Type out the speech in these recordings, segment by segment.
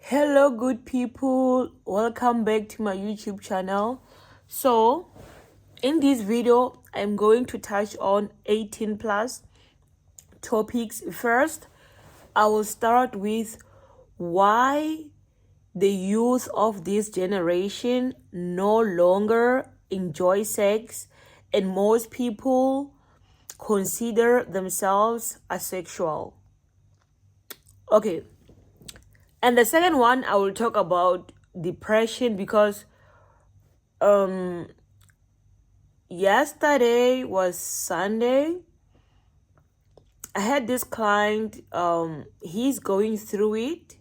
Hello, good people. Welcome back to my YouTube channel. So, in this video, I'm going to touch on 18 plus topics. First, I will start with why the youth of this generation no longer enjoy sex, and most people consider themselves asexual. Okay, and the second one, I will talk about depression because yesterday was Sunday. I had this client, he's going through it,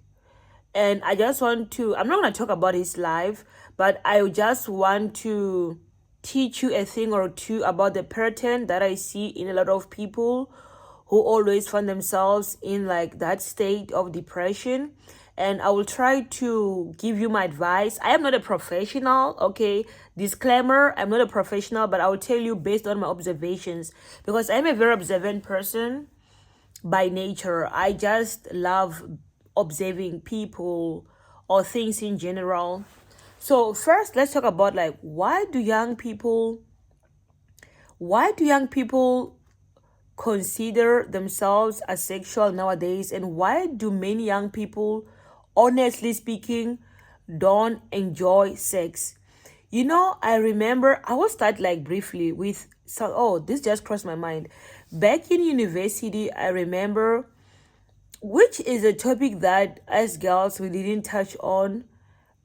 and I just want to, I'm not going to talk about his life, but I just want to teach you a thing or two about the pattern that I see in a lot of people who always find themselves in like that state of depression. And I will try to give you my advice. I am not a professional, okay? Disclaimer, I'm not a professional, but I will tell you based on my observations because I'm a very observant person by nature. I just love observing people or things in general. So first, let's talk about like why do young people consider themselves asexual nowadays, and why do many young people, honestly speaking, don't enjoy sex? You know, I remember I will start like briefly with this just crossed my mind. Back in university, I remember, which is a topic that as girls we didn't touch on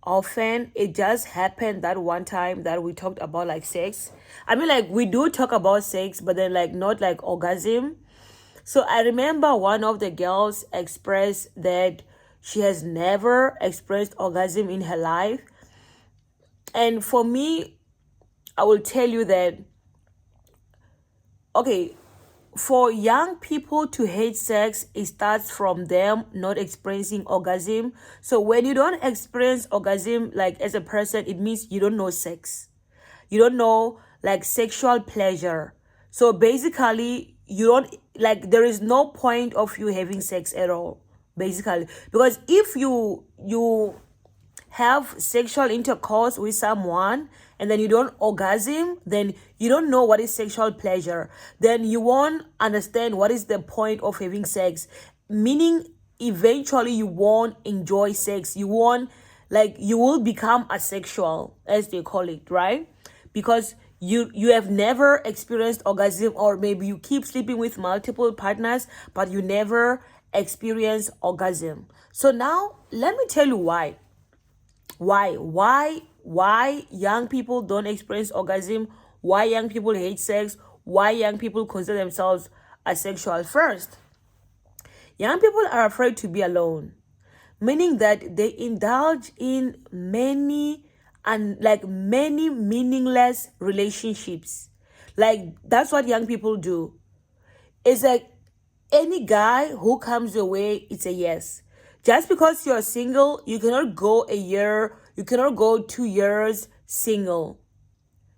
often. It just happened that one time that we talked about like sex. I mean, like we do talk about sex, but then like not like orgasm. So I remember one of the girls expressed that she has never experienced orgasm in her life. And for me, I will tell you that, okay, for young people to hate sex, it starts from them not experiencing orgasm. So when you don't experience orgasm, like as a person, it means you don't know sex. You don't know like sexual pleasure. So basically, you don't like, there is no point of you having sex at all, basically. Because if you have sexual intercourse with someone and then you don't orgasm, then you don't know what is sexual pleasure. Then you won't understand what is the point of having sex. Meaning, eventually you won't enjoy sex. You won't, like, you will become asexual, as they call it, right? Because you have never experienced orgasm, or maybe you keep sleeping with multiple partners, but you never experience orgasm. So now let me tell you why young people don't experience orgasm, why young people hate sex, why young people consider themselves asexual. First, young people are afraid to be alone, meaning that they indulge in many meaningless relationships. Like that's what young people do. It's like any guy who comes your way, it's a yes. Just because you're single, you cannot go a year, you cannot go 2 years single.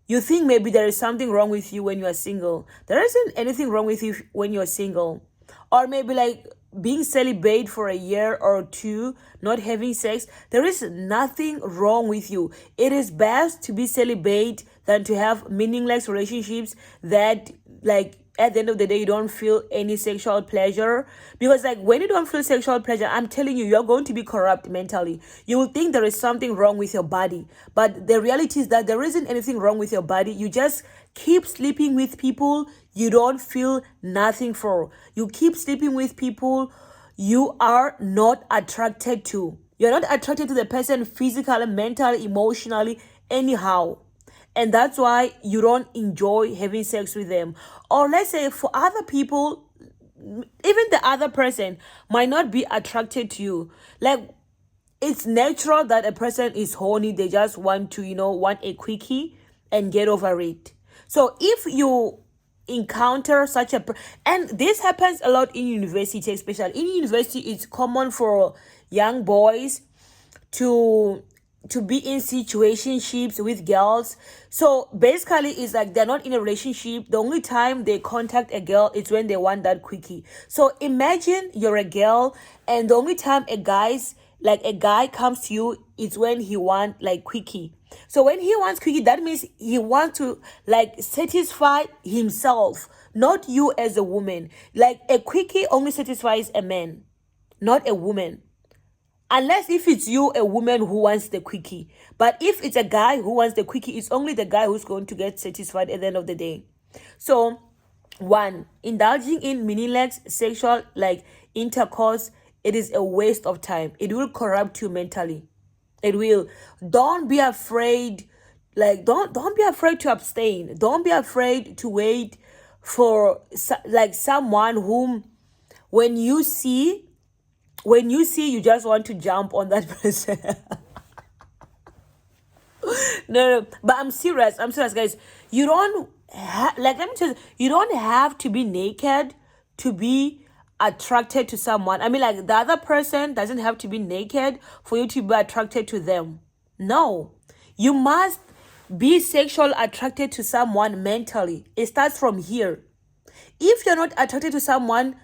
You think maybe there is something wrong with you when you are single. There isn't anything wrong with you when you're single. Or maybe like being celibate for a year or two, not having sex. There is nothing wrong with you. It is best to be celibate than to have meaningless relationships that, like, at the end of the day, you don't feel any sexual pleasure. Because like when you don't feel sexual pleasure, I'm telling you, you're going to be corrupt mentally. You will think there is something wrong with your body, but the reality is that there isn't anything wrong with your body. You just keep sleeping with people you don't feel nothing for. You keep sleeping with people you are not attracted to. You're not attracted to the person physically, mentally, emotionally, anyhow. And that's why you don't enjoy having sex with them. Or let's say for other people, even the other person might not be attracted to you. Like, it's natural that a person is horny. They just want to, want a quickie and get over it. So if you encounter such and this happens a lot in university, especially in university, it's common for young boys to be in situationships with girls. So basically it's like they're not in a relationship. The only time they contact a girl is when they want that quickie. So imagine you're a girl and the only time a guy's like a guy comes to you, it's when he want like quickie. So when he wants quickie, that means he wants to like satisfy himself, not you as a woman. Like a quickie only satisfies a man, not a woman. Unless if it's you, a woman who wants the quickie. But if it's a guy who wants the quickie, it's only the guy who's going to get satisfied at the end of the day. So, one, indulging in meaningless sexual like intercourse, it is a waste of time. It will corrupt you mentally. It will. Don't be afraid. Like don't be afraid to abstain. Don't be afraid to wait for like someone whom when you see you just want to jump on that person. No, but I'm serious, guys. You don't like, let me tell you, you don't have to be naked to be attracted to someone. I mean, like, the other person doesn't have to be naked for you to be attracted to them. No, you must be sexual attracted to someone mentally. It starts from here. If you're not attracted to someone,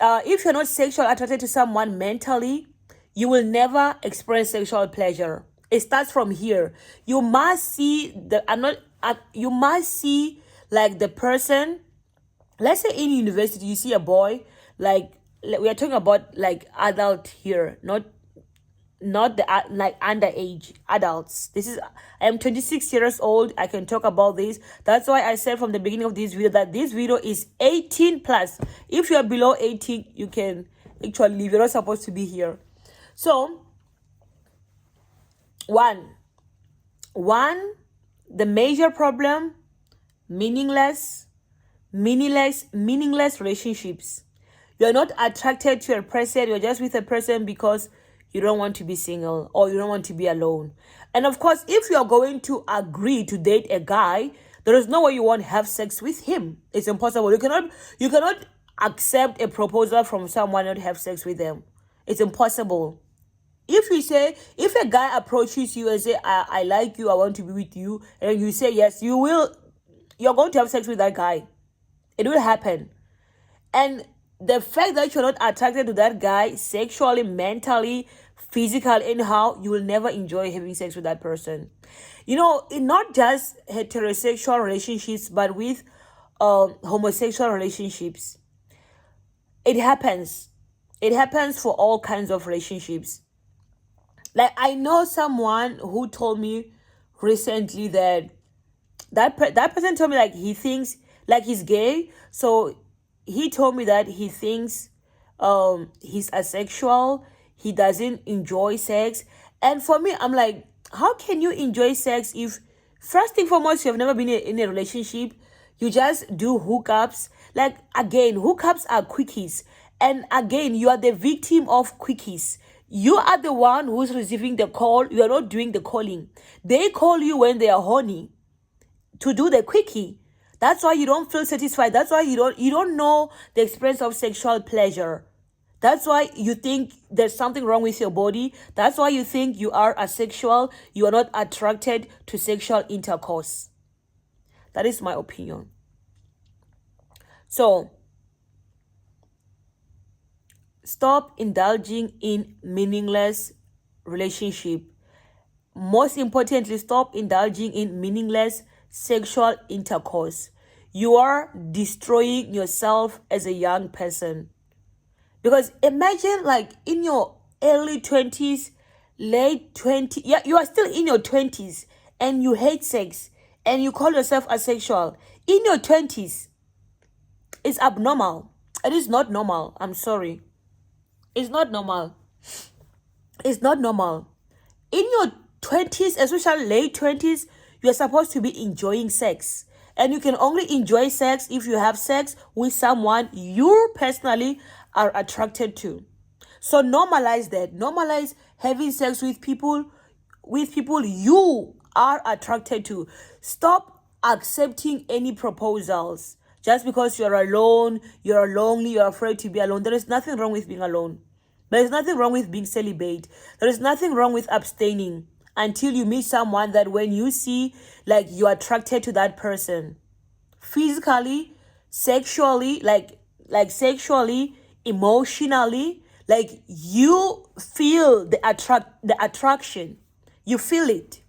if you're not sexual attracted to someone mentally, you will never experience sexual pleasure. It starts from here. You must see you must see like the person. Let's say in university, you see a boy, like we are talking about like adult here, not the like underage adults. I am 26 years old. I can talk about this. That's why I said from the beginning of this video that this video is 18 plus. If you are below 18, you can actually leave. You're not supposed to be here. So one, the major problem: meaningless relationships. You're not attracted to a person. You're just with a person because you don't want to be single or you don't want to be alone. And of course, if you're going to agree to date a guy, there is no way you won't have sex with him. It's impossible. You cannot accept a proposal from someone and not have sex with them. It's impossible. If a guy approaches you and say, I like you, I want to be with you, and you say yes, you're going to have sex with that guy. It will happen. And the fact that you're not attracted to that guy sexually, mentally, physically, anyhow, you will never enjoy having sex with that person. In not just heterosexual relationships, but with homosexual relationships. It happens. It happens for all kinds of relationships. Like, I know someone who told me recently that person told me like he thinks like he's gay. So he told me that he thinks he's asexual. He doesn't enjoy sex. And for me, I'm like, how can you enjoy sex if first and foremost you've never been in a relationship? You just do hookups. Like, again, hookups are quickies. And again, you are the victim of quickies. You are the one who's receiving the call. You are not doing the calling. They call you when they are horny to do the quickie. That's why you don't feel satisfied. That's why you don't know the experience of sexual pleasure. That's why you think there's something wrong with your body. That's why you think you are asexual. You are not attracted to sexual intercourse. That is my opinion. So, stop indulging in meaningless relationship. Most importantly, stop indulging in meaningless sexual intercourse. You are destroying yourself as a young person. Because imagine, like, in your early 20s, late 20s, yeah, you are still in your 20s and you hate sex and you call yourself asexual. In your 20s, it's abnormal. It is not normal. I'm sorry. It's not normal. It's not normal. In your 20s, especially late 20s, you're supposed to be enjoying sex. And you can only enjoy sex if you have sex with someone you personally are attracted to. So normalize that. Normalize having sex with people you are attracted to. Stop accepting any proposals just because you're alone, you're lonely, you're afraid to be alone. There is nothing wrong with being alone. There is nothing wrong with being celibate. There is nothing wrong with abstaining until you meet someone that when you see, like, you're attracted to that person. Physically, sexually, like sexually, emotionally, Like you feel the attraction. You feel it.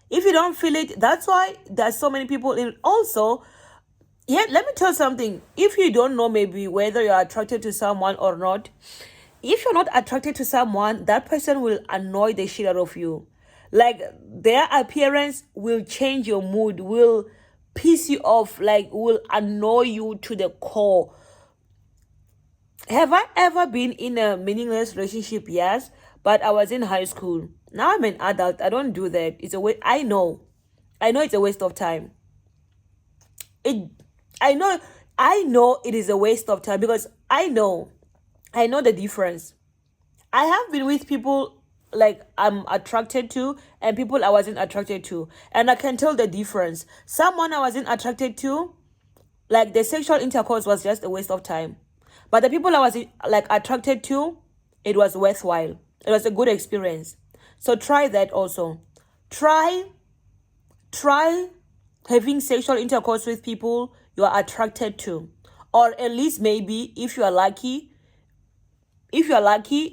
If you don't feel it, that's why there's so many people in. Also, yeah, let me tell you something. If you don't know maybe whether you're attracted to someone or not, if you're not attracted to someone, that person will annoy the shit out of you. Like their appearance will change your mood, will piss you off, like will annoy you to the core. Have I ever been in a meaningless relationship? Yes, but I was in high school. Now I'm an adult. I don't do that. It's a way. I know it's a waste of time. It. I know. I know it is a waste of time because I know the difference. I have been with people like I'm attracted to and people I wasn't attracted to, and I can tell the difference. Someone I wasn't attracted to, like the sexual intercourse was just a waste of time. But the people I was like attracted to, it was worthwhile. It was a good experience. So try that also. Try try having sexual intercourse with people you are attracted to. Or at least maybe if you're lucky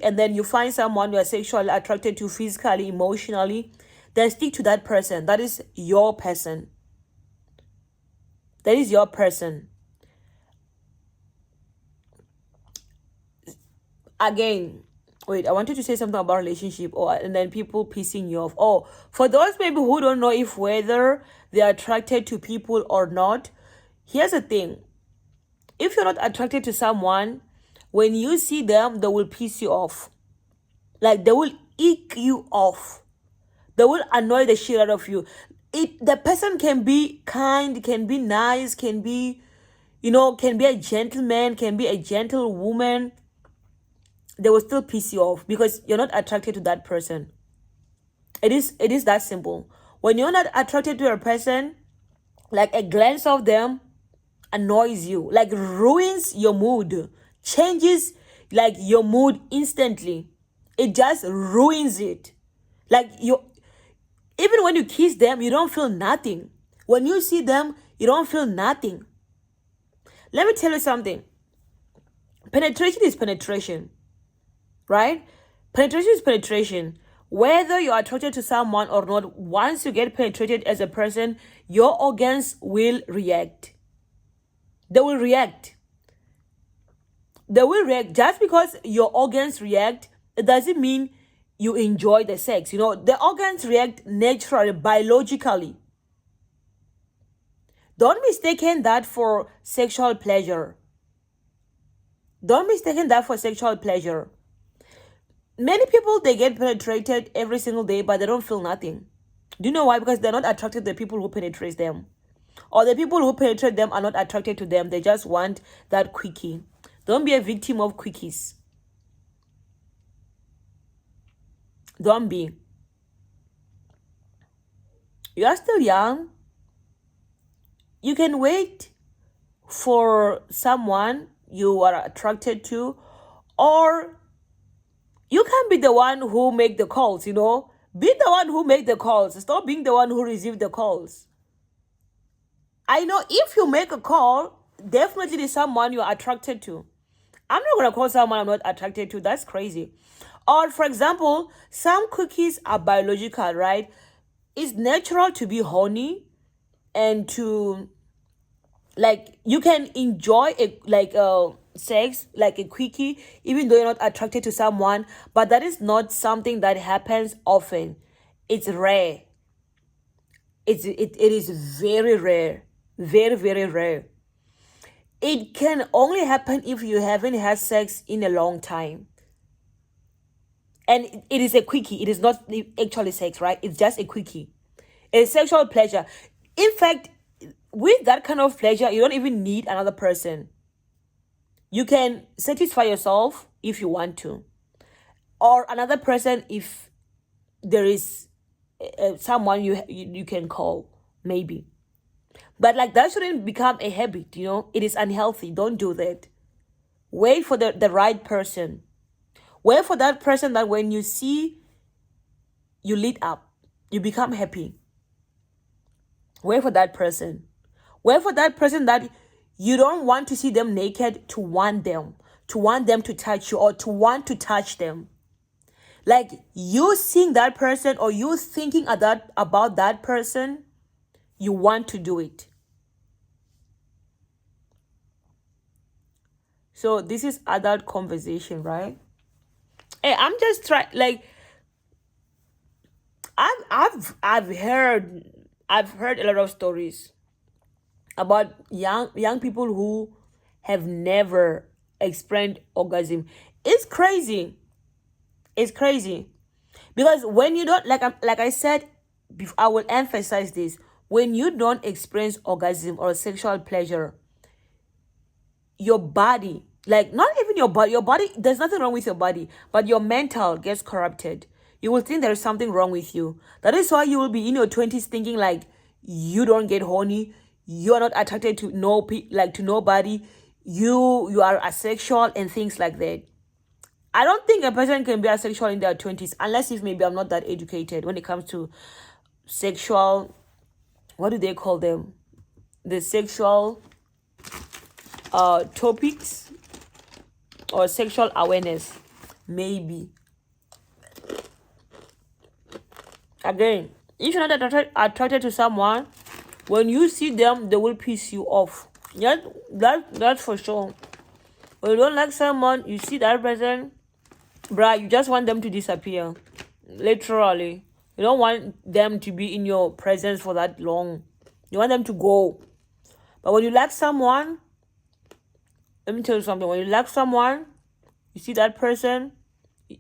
and then you find someone you're sexually attracted to physically, emotionally, then stick to that person. That is your person. That is your person. Again, wait, I wanted to say something about relationship and then people pissing you off. Oh, for those people who don't know if whether they're attracted to people or not, here's the thing. If you're not attracted to someone, when you see them, they will piss you off. Like they will ick you off. They will annoy the shit out of you. The person can be kind, can be nice, can be a gentleman, can be a gentlewoman. They will still piss you off because you're not attracted to that person. It is that simple. When you're not attracted to a person, like a glance of them annoys you, like ruins your mood, changes like your mood instantly. It just ruins it. Like even when you kiss them, you don't feel nothing. When you see them, you don't feel nothing. Let me tell you something. Penetration is penetration, right? Penetration is penetration. Whether you're attracted to someone or not, once you get penetrated as a person, your organs will react. They will react. They will react. Just because your organs react, it doesn't mean you enjoy the sex. The organs react naturally, biologically. Don't mistake that for sexual pleasure. Don't mistake that for sexual pleasure. Many people, they get penetrated every single day, but they don't feel nothing. Do you know why? Because they're not attracted to the people who penetrate them. Or the people who penetrate them are not attracted to them. They just want that quickie. Don't be a victim of quickies. Don't be. You are still young. You can wait for someone you are attracted to, or you can be the one who make the calls, Be the one who make the calls. Stop being the one who receive the calls. I know if you make a call, definitely there's someone you're attracted to. I'm not going to call someone I'm not attracted to. That's crazy. Or, for example, some cookies are biological, right? It's natural to be horny and to, like, you can enjoy sex, like a quickie, even though you're not attracted to someone. But that is not something that happens often. It's rare. It is very rare. Very, very rare. It can only happen if you haven't had sex in a long time. And it is a quickie. It is not actually sex, right? It's just a quickie. It's sexual pleasure. In fact, with that kind of pleasure, you don't even need another person. You can satisfy yourself if you want to. Or another person if there is someone you can call, maybe. But like that shouldn't become a habit, It is unhealthy. Don't do that. Wait for the right person. Wait for that person that when you see, you lit up. You become happy. Wait for that person. Wait for that person that you don't want to see them naked to want them, to want them to touch you or to want to touch them. Like you seeing that person or you thinking about that person, you want to do it. So this is adult conversation, right? Hey, I'm just trying. Like I've heard a lot of stories about young people who have never experienced orgasm. It's crazy. It's crazy because when you don't, like I said, I will emphasize this: when you don't experience orgasm or sexual pleasure, your body, like not even your body, there's nothing wrong with your body, but your mental gets corrupted. You will think there is something wrong with you. That is why you will be in your 20s thinking like you don't get horny, you are not attracted to to nobody, you are asexual and things like that. I don't think a person can be asexual in their 20s unless if maybe I'm not that educated when it comes to sexual, what do they call them? The sexual topics or sexual awareness. Maybe. Again, if you're not attracted to someone, when you see them, they will piss you off. Yeah, that's for sure. When you don't like someone, you see that person, bruh, you just want them to disappear. Literally. You don't want them to be in your presence for that long. You want them to go. But when you like someone, let me tell you something. When you like someone, you see that person,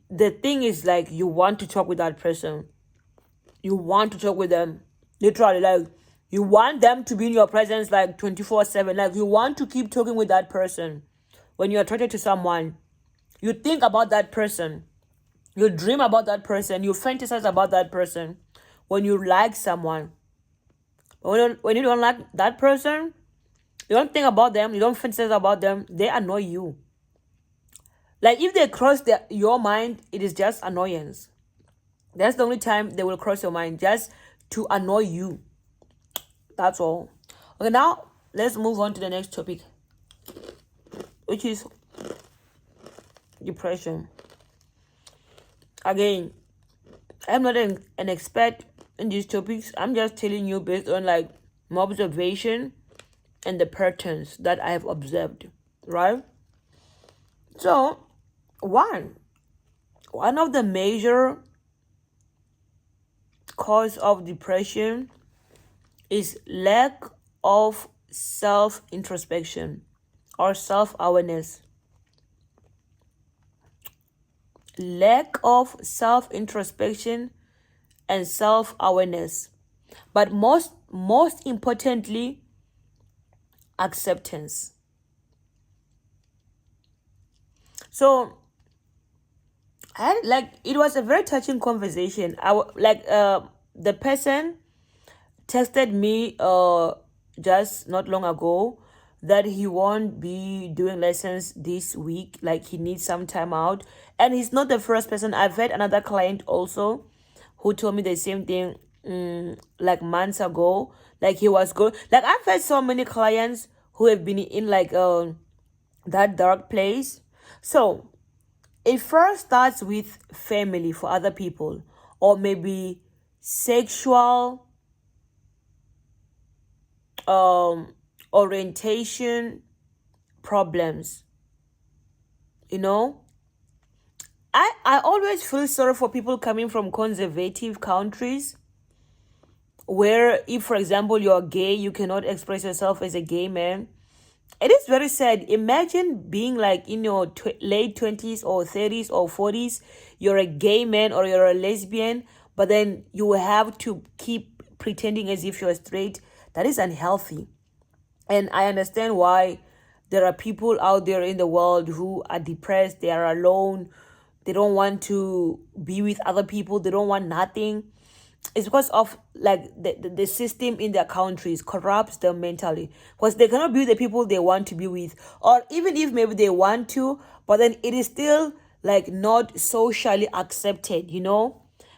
the thing is like you want to talk with that person. You want to talk with them. Literally, like you want them to be in your presence like 24/7. Like you want to keep talking with that person. When you're attracted to someone, you think about that person. You dream about that person. You fantasize about that person. When you like someone. When you don't like that person, you don't think about them. You don't fantasize about them. They annoy you. Like if they cross your mind, it is just annoyance. That's the only time they will cross your mind, just to annoy you. That's all. Okay, now let's move on to the next topic, which is depression. Again, I'm not an expert in these topics. I'm just telling you based on like my observation and the patterns that I have observed, right? So, one of the major cause of depression is lack of self-introspection or self-awareness. Lack of self-introspection and self-awareness. But most importantly, acceptance. So it was a very touching conversation. The person texted me just not long ago that he won't be doing lessons this week, like he needs some time out. And he's not the first person. I've had another client also who told me the same thing like months ago. Like he was going, like I've had so many clients who have been in like that dark place. So it first starts with family for other people, or maybe sexual orientation problems. You know, I always feel sorry for people coming from conservative countries where if, for example, you're gay, you cannot express yourself as a gay man. It is very sad. Imagine being like in your late 20s or 30s or 40s, you're a gay man or you're a lesbian, but then you have to keep pretending as if you're straight. That is unhealthy. And I understand why there are people out there in the world who are depressed, they are alone, they don't want to be with other people, they don't want nothing. It's because of like the system in their countries corrupts them mentally, because they cannot be the people they want to be with, or even if maybe they want to, but then it is still like not socially accepted.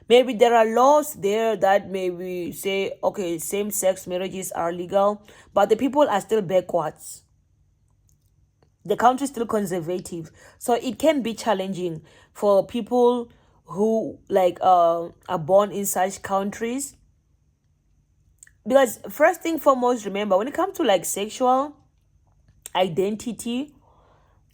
Maybe there are laws there that maybe say, okay, same-sex marriages are legal, but the people are still backwards. The country is still conservative, so it can be challenging for people who like are born in such countries. Because first thing foremost, remember, when it comes to like sexual identity,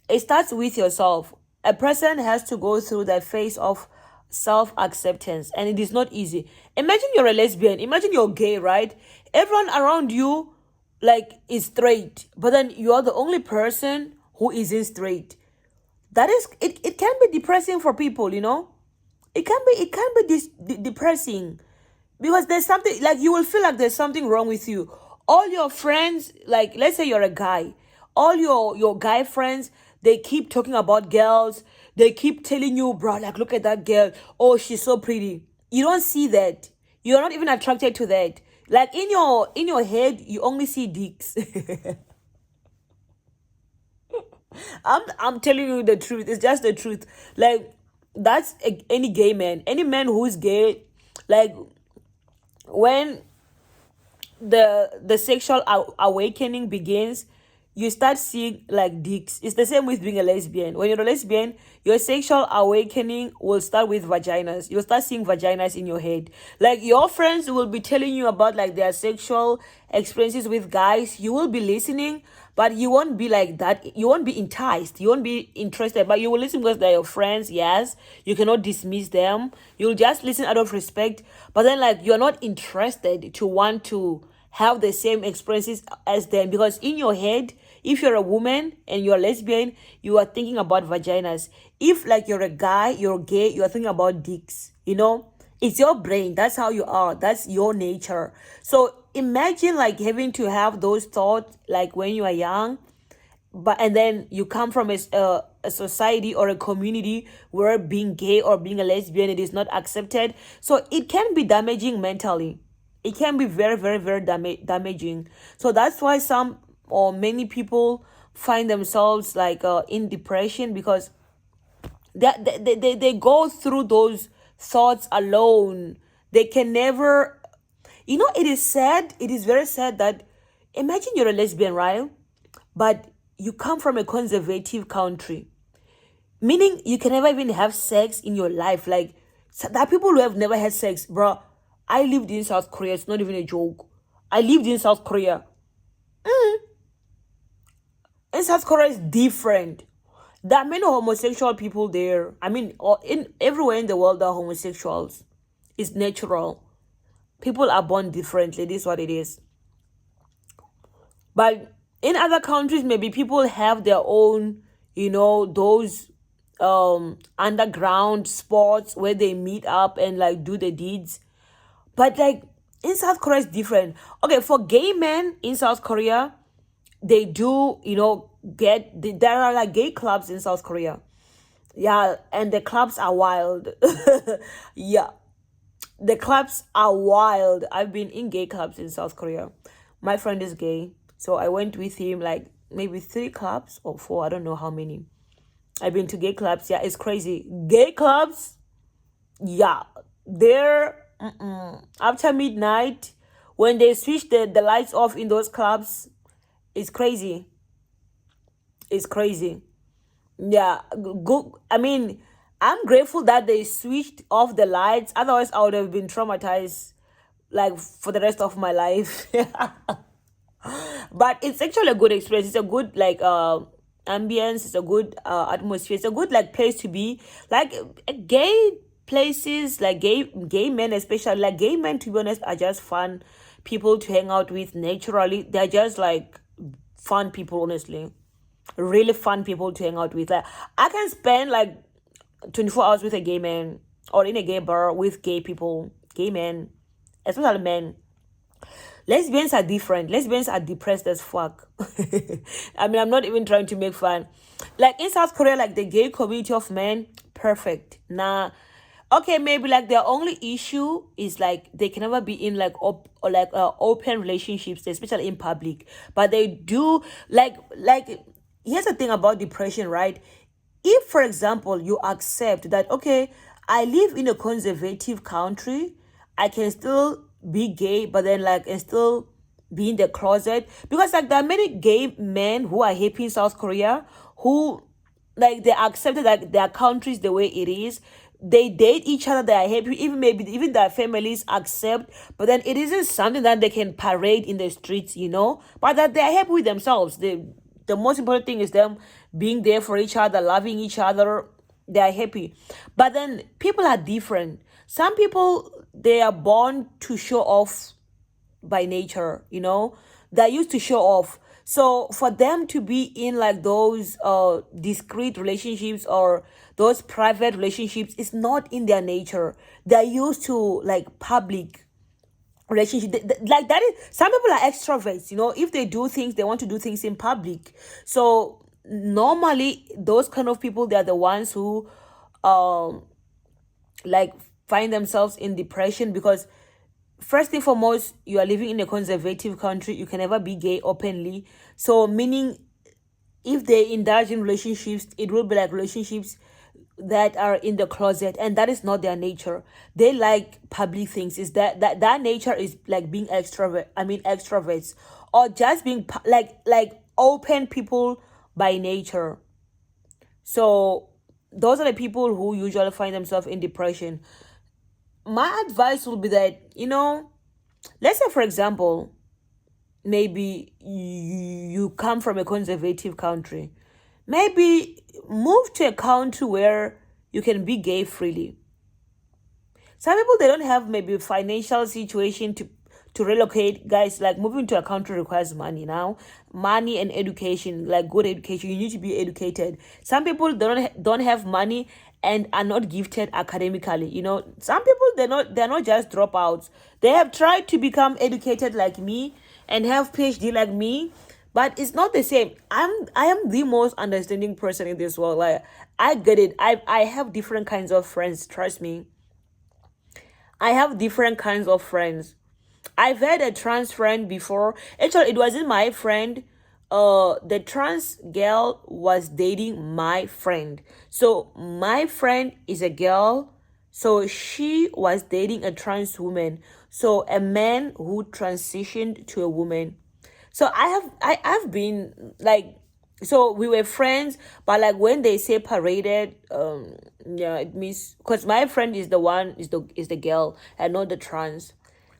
it starts with yourself. A person has to go through that phase of self acceptance, and it is not easy. Imagine you're a lesbian, imagine you're gay, right? Everyone around you like is straight, but then you're the only person who isn't straight. That is, it can be depressing for people, you know? It can be depressing, because there's something like you will feel like there's something wrong with you. All your friends, like let's say you're a guy, all your guy friends, they keep talking about girls. They keep telling you, bro, like look at that girl, oh she's so pretty. You don't see that. You're not even attracted to that. Like in your head you only see dicks. I'm telling you the truth. It's just the truth. Like that's any gay man, any man who's gay. Like when the sexual awakening begins, you start seeing like dicks. It's the same with being a lesbian. When you're a lesbian, your sexual awakening will start with vaginas. You'll start seeing vaginas in your head. Like your friends will be telling you about like their sexual experiences with guys. You will be listening, but you won't be like that. You won't be enticed. You won't be interested, but you will listen because they're your friends. Yes, you cannot dismiss them. You'll just listen out of respect, but then like you're not interested to want to have the same experiences as them, because in your head, if you're a woman and you're lesbian, you are thinking about vaginas. If like you're a guy, you're gay, you're thinking about dicks. You know, it's your brain. That's how you are. That's your nature. So imagine like having to have those thoughts like when you are young, but and then you come from a society or a community where being gay or being a lesbian, it is not accepted. So it can be damaging mentally. It can be very, very, very damaging. So that's why some or many people find themselves like in depression, because they go through those thoughts alone. They can never, it is sad. It is very sad that imagine you're a lesbian, right? But you come from a conservative country, meaning you can never even have sex in your life. Like, there are people who have never had sex, bro. I lived in South Korea. It's not even a joke. I lived in South Korea. And South Korea is different. There are many homosexual people there. I mean, in everywhere in the world, there are homosexuals. It's natural. People are born differently. This is what it is. But in other countries, maybe people have their own, those underground spots where they meet up and like do the deeds. But like in South Korea, it's different. Okay, for gay men in South Korea, they do, there are like gay clubs in South Korea. Yeah, and the clubs are wild. Yeah, the clubs are wild. I've been in gay clubs in South Korea. My friend is gay, so I went with him like maybe 3 clubs or 4. I don't know how many. I've been to gay clubs. Yeah, it's crazy. Gay clubs, yeah, they're after midnight when they switch the lights off in those clubs. It's crazy. It's crazy. Yeah, good. I mean, I'm grateful that they switched off the lights. Otherwise, I would have been traumatized like for the rest of my life. But it's actually a good experience. It's a good like ambience. It's a good atmosphere. It's a good like place to be. Like gay places, like gay men, especially like gay men, to be honest, are just fun people to hang out with naturally. They're just like fun people, honestly. Really fun people to hang out with. Like I can spend like 24 hours with a gay man or in a gay bar with gay people, gay men, especially men. Lesbians are different. Lesbians are depressed as fuck. I mean, I'm not even trying to make fun. Like in South Korea, like the gay community of men, perfect. Nah. Okay, maybe like their only issue is like they can never be in like open relationships, especially in public. But they do like here's the thing about depression, right? If, for example, you accept that, okay, I live in a conservative country, I can still be gay, but then like and still be in the closet, because like there are many gay men who are happy in South Korea, who like they accepted like their countries the way it is. They date each other, they are happy, even maybe even their families accept, but then it isn't something that they can parade in the streets, but that they are happy with themselves. The most important thing is them being there for each other, loving each other. They are happy. But then people are different. Some people, they are born to show off by nature, they're used to show off. So for them to be in like those discreet relationships or those private relationships, it's not in their nature. They're used to like public relationship. Like that is, some people are extroverts, if they do things, they want to do things in public. So normally those kind of people, they're the ones who um like find themselves in depression, because first and foremost, you are living in a conservative country. You can never be gay openly. So meaning, if they indulge in relationships, it will be like relationships that are in the closet, and that is not their nature. They like public things. Is that nature is like being extroverts, or just being like open people by nature. So those are the people who usually find themselves in depression. My advice will be that, let's say for example, maybe you come from a conservative country. Maybe move to a country where you can be gay freely. Some people, they don't have maybe financial situation to relocate. Guys, like moving to a country requires money now, money and education, like good education. You need to be educated. Some people, they don't have money and are not gifted academically. Some people, they're not just dropouts. They have tried to become educated like me and have PhD like me, but it's not the same. I am the most understanding person in this world. Like, I get it. I have different kinds of friends, trust me. I have different kinds of friends. I've had a trans friend before. Actually, it wasn't my friend. The trans girl was dating my friend. So my friend is a girl. So she was dating a trans woman. So a man who transitioned to a woman. So I've been like, so we were friends, but like when they separated, yeah, it means, because my friend is the one, is the girl and not the trans.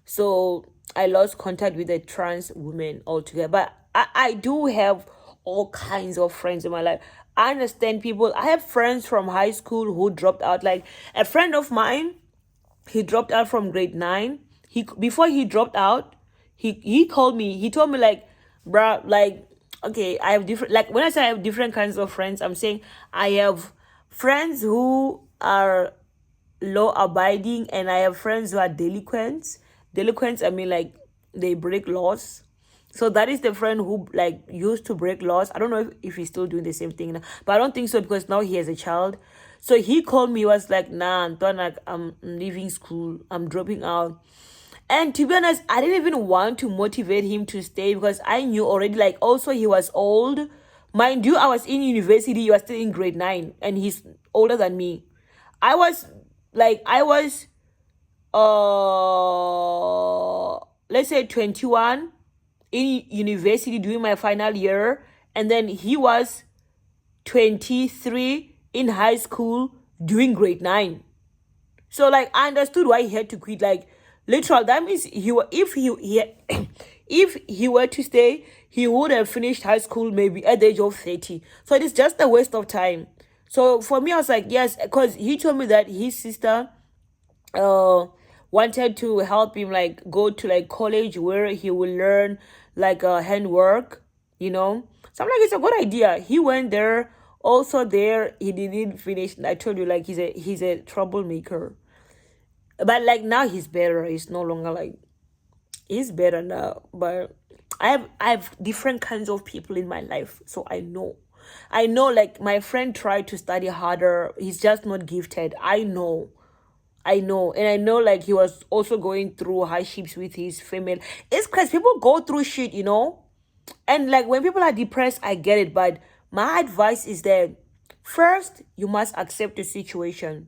So I lost contact with the trans woman altogether. But I do have all kinds of friends in my life. I understand people. I have friends from high school who dropped out. Like a friend of mine, he dropped out from grade 9. Before he dropped out, he called me. He told me like, bruh, like, okay, I have different, like when I say I have different kinds of friends, I'm saying I have friends who are law abiding, and I have friends who are delinquents. Delinquents, I mean like they break laws. So that is the friend who like used to break laws. I don't know if he's still doing the same thing now, but I don't think so, because now he has a child. So he called me, was like, nah, Antoine, like, I'm leaving school, I'm dropping out. And to be honest, I didn't even want to motivate him to stay, because I knew already, like, also he was old. Mind you, I was in university, he was still in grade 9, and he's older than me. I was let's say 21 in university doing my final year, and then he was 23 in high school doing grade 9. So like I understood why he had to quit. Like literal, that means if he were to stay, he would have finished high school maybe at the age of 30. So it is just a waste of time. So for me, I was like, yes, because he told me that his sister wanted to help him like go to like college where he will learn like handwork, so I'm like, it's a good idea. He went there. Also there, he didn't finish. I told you, like, he's a troublemaker, but like now he's better. He's no longer like, he's better now. But I have different kinds of people in my life, so I know like my friend tried to study harder. He's just not gifted. I know, and I know like he was also going through hardships with his family. It's because people go through shit, and like when people are depressed, I get it. But my advice is that first, you must accept the situation.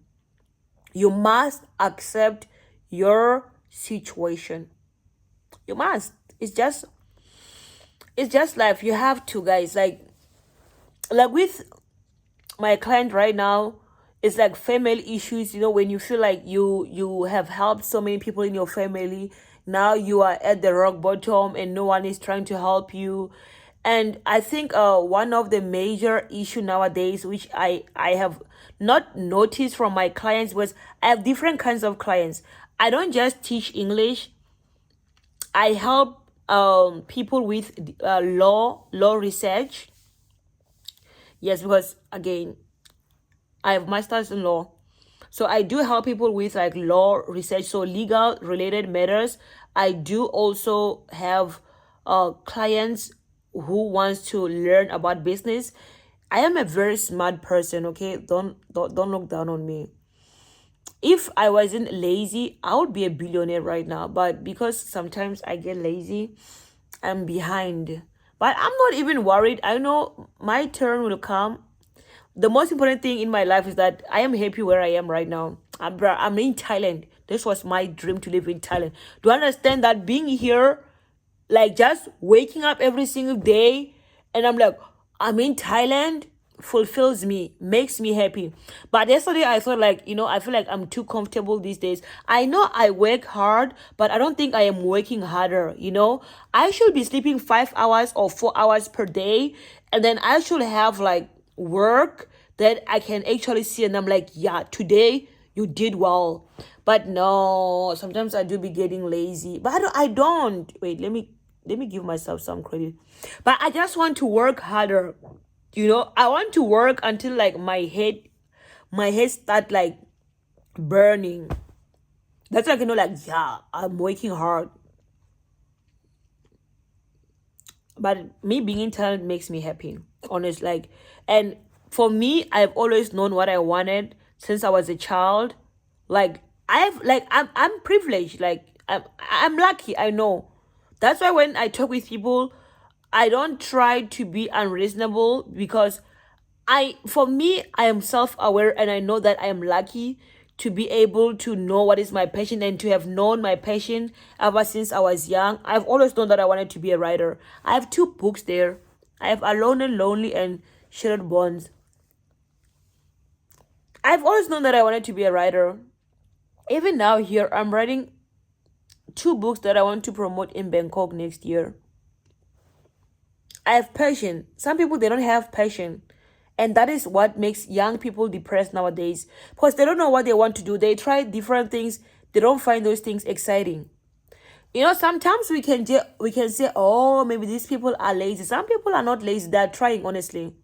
You must accept your situation. You must. It's just it's just life. You have to, guys. Like with my client right now, it's like family issues. When you feel like you have helped so many people in your family, now you are at the rock bottom and no one is trying to help you. And I think one of the major issue nowadays, which I have not noticed from my clients, was I have different kinds of clients. I don't just teach English. I help people with law research. Yes, because again, I have masters in law. So I do help people with like law research, so legal related matters. I do also have clients who wants to learn about business. I am a very smart person, okay? Don't look down on me. If I wasn't lazy, I would be a billionaire right now. But because sometimes I get lazy, I'm behind. But I'm not even worried. I know my turn will come. The most important thing in my life is that I am happy where I am right now. I'm in Thailand. This was my dream, to live in Thailand. Do you understand that being here, like just waking up every single day, and I'm like, I'm in Thailand, fulfills me, makes me happy. But yesterday I thought, like, I feel like I'm too comfortable these days. I know I work hard, but I don't think I am working harder. I should be sleeping 5 hours or 4 hours per day, and then I should have like work that I can actually see, and I'm like, yeah, today you did well. But no, sometimes I do be getting lazy. But I don't. Wait, let me give myself some credit. But I just want to work harder. I want to work until like my head start like burning. That's like, like, yeah, I'm working hard. But me being in talent makes me happy, honest. Like, and for me, I've always known what I wanted since I was a child. Like, I'm privileged. Like, I'm lucky. I know. That's why when I talk with people, I don't try to be unreasonable, because for me, I am self-aware, and I know that I am lucky to be able to know what is my passion, and to have known my passion ever since I was young. I've always known that I wanted to be a writer. I have two books there. I have Alone and Lonely and Shattered Bonds. I've always known that I wanted to be a writer. Even now here, I'm writing two books that I want to promote in Bangkok next year. I have passion. Some people, they don't have passion. And that is what makes young people depressed nowadays, because they don't know what they want to do. They try different things. They don't find those things exciting. Sometimes we can say, oh, maybe these people are lazy. Some people are not lazy. They're trying, honestly.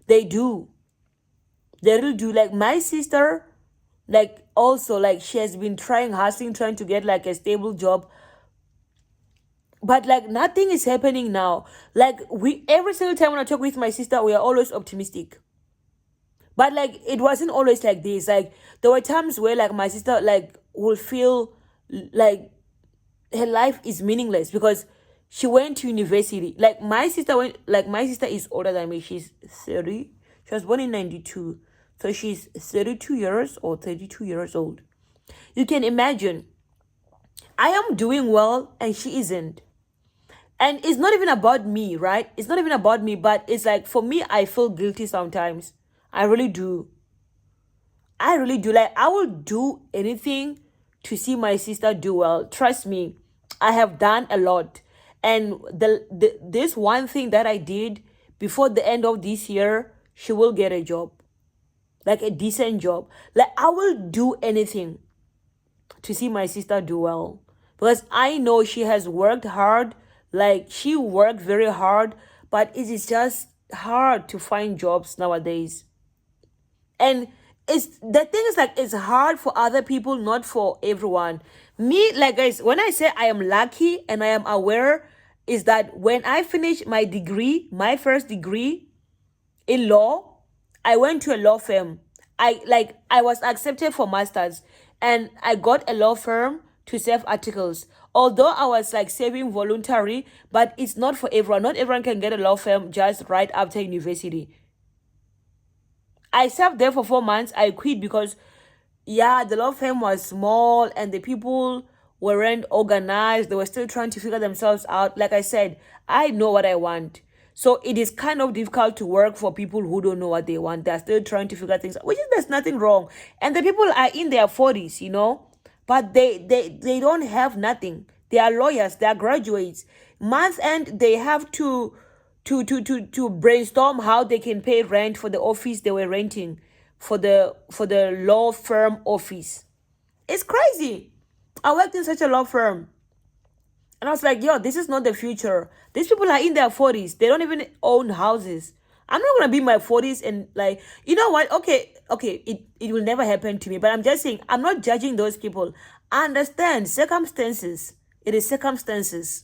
They do. They really do. Like my sister, like also, like she has been trying, hustling, trying to get like a stable job. But like nothing is happening now. Like we every single time when I talk with my sister, we are always optimistic. But like it wasn't always like this. Like there were times where like my sister like will feel like her life is meaningless because she went to university. Like my sister is older than me. She's 30. She was born in 92. So she's 32 years or 32 years old. You can imagine. I am doing well and she isn't. And it's not even about me, right? It's not even about me, but it's like for me, I feel guilty sometimes. I really do. I really do. Like, I will do anything to see my sister do well. Trust me, I have done a lot. And this one thing that I did before the end of this year, she will get a job, like a decent job. Like, I will do anything to see my sister do well, because I know she has worked hard. Like, she worked very hard, but it is just hard to find jobs nowadays. And it's the thing is, like, it's hard for other people, not for everyone. Me, like, guys, when I say I am lucky and I am aware, is that when I finished my degree, my first degree in law, I went to a law firm. I was accepted for masters, and I got a law firm to serve articles. Although I was like serving voluntary, but it's not for everyone. Not everyone can get a law firm just right after university. I served there for 4 months. I quit because, yeah, the law firm was small and the people weren't organized. They were still trying to figure themselves out. Like I said, I know what I want. So it is kind of difficult to work for people who don't know what they want. They're still trying to figure things out, which is there's nothing wrong. And the people are in their 40s, but they don't have nothing. They are lawyers, they are graduates. Month end, they have to brainstorm how they can pay rent for the office they were renting for the law firm office. It's crazy. I worked in such a law firm. And I was like, yo, this is not the future. These people are in their 40s. They don't even own houses. I'm not gonna be in my 40s and like, you know what? Okay, it will never happen to me. But I'm just saying, I'm not judging those people. I understand circumstances. It is circumstances.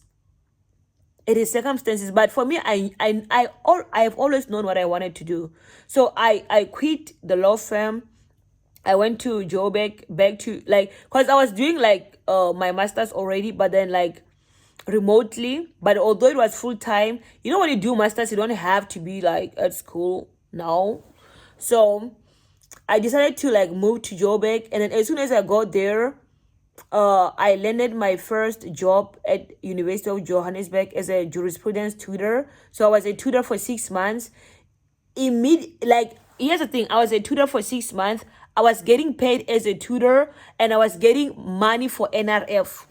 It is circumstances. But for me, I have always known what I wanted to do. So I quit the law firm. I went to Joburg, back to like, cause I was doing like my masters already, but then like remotely. But although it was full time, when you do masters, you don't have to be like at school now. So I decided to like move to Joburg, and then as soon as I got there, I landed my first job at University of Johannesburg as a jurisprudence tutor. So I was a tutor for 6 months. Like, here's the thing, I was a tutor for 6 months. I was getting paid as a tutor, and I was getting money for NRF.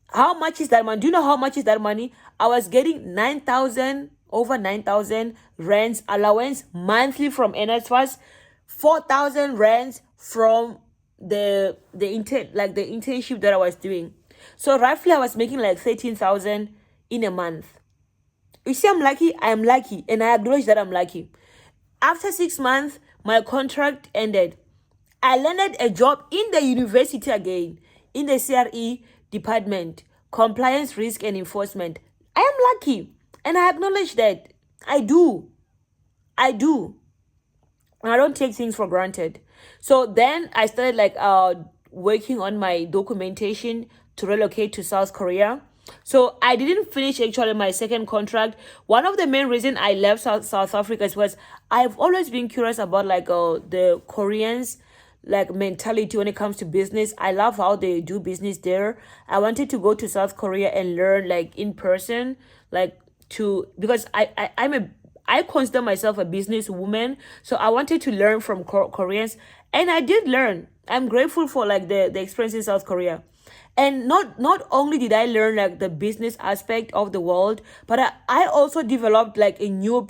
How much is that money? Do you know how much is that money? I was getting 9,000, over 9,000 rands allowance monthly from NSFAS, 4,000 rands from the internship that I was doing. So roughly I was making like 13,000 in a month. You see, I'm lucky. I am lucky, and I acknowledge that I'm lucky. After 6 months, my contract ended. I landed a job in the university again, in the CRE department, compliance, risk, and enforcement. I am lucky, and I acknowledge that. I do. And I don't take things for granted. So then I started like working on my documentation to relocate to South Korea. So I didn't finish actually my second contract. One of the main reasons I left South Africa was I've always been curious about like the Koreans like mentality when it comes to business. I love how they do business there. I wanted to go to South Korea and learn like in person, like because I consider myself a business woman, so I wanted to learn from Koreans, and I did learn. I'm grateful for like the experience in South Korea. And not only did I learn like the business aspect of the world, but I also developed like a new